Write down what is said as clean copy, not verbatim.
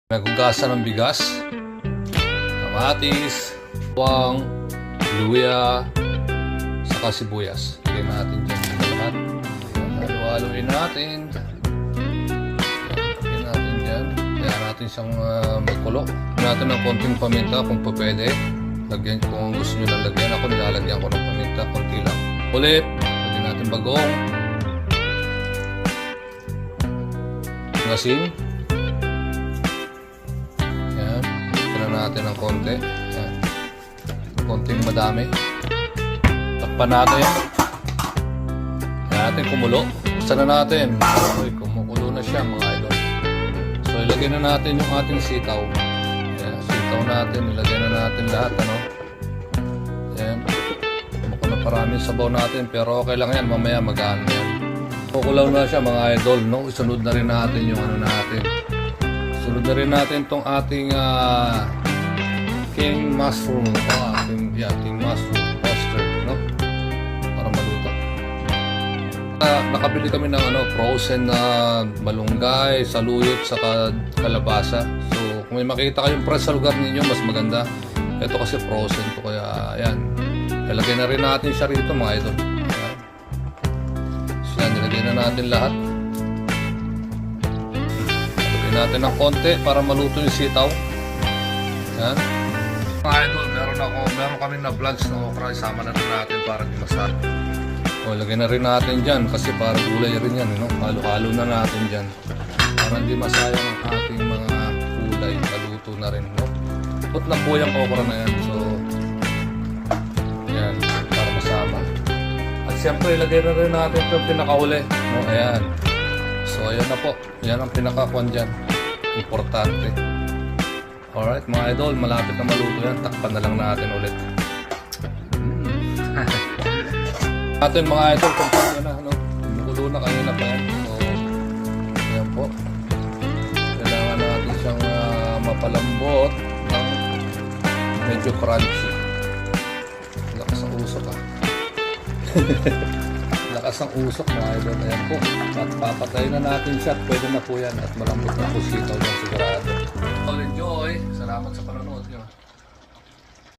Naghugasan ng bigas, kamatis, bawang, luya, saka sibuyas. Lagyan natin dyan sa lahat. Halo-haloin natin. Lagyan natin dyan. Kaya natin siyang magkulo. Lagyan natin ng konting paminta kung pwede. Lagyan kung gusto nyo lang lagyan. Ako nilalagyan ko ng paminta, konti lang. Ulit, lagyan natin bagong. Asin. Yan. Lagyan natin ng konti. Yan. Konting madami. Takpan natin. Yan natin kumulo. Basta na natin. Okay, kumukulo na siya mga idol. So ilagay na natin yung ating sitaw. Yan. Sitaw natin. Ilagay na natin lahat. Ano? Yan. Kumuko na paraming sabaw natin. Pero okay lang yan. Mamaya magaan yan. Kukulaw na siya mga idol. No? Isunod na rin natin yung ano natin. Sunod na rin natin tong ating king mushroom. King mushroom oyster, no? Para maluto. Nakabili kami ng frozen na malunggay, saluyot, saka kalabasa. So, kung may makita kayong fresh sa lugar ninyo, mas maganda. Ito kasi frozen to, kaya ayan. Ilagay na rin natin siya rito mga idol. Ayan. So, yan, nilagay na natin lahat. Ilagay natin ng konti para maluto yung sitaw. Ayan. Mga idol, meron kami na vlogs na okra, isama na rin natin para di masarap. O, lagay na rin natin dyan kasi para gulay rin yan, no? Halo-halo na natin dyan para hindi masayang ang ating mga gulay, naluto na rin, no? Put na po yung okra na yan, so yan, para masama. At siyempre, ilagay na rin natin itong pinakahuli, no? Ayan. So, ayan na po, yan ang pinakakuan dyan, importante. Alright mga idol, malapit na maluto yan. Takpan na lang natin ulit. Natin mga idol, kumpanya na. Kumukulo na kanina pa yan. So, yan po. Kailangan natin siyang mapalambot ng medyo crunchy. Lakas ang usok Lakas ang usok mga idol. Ayan po. At papatayin na natin siya. Pwede na po yan. At malambot na po sitaw yan sigurado. Enjoy! Salamat sa panonood nyo.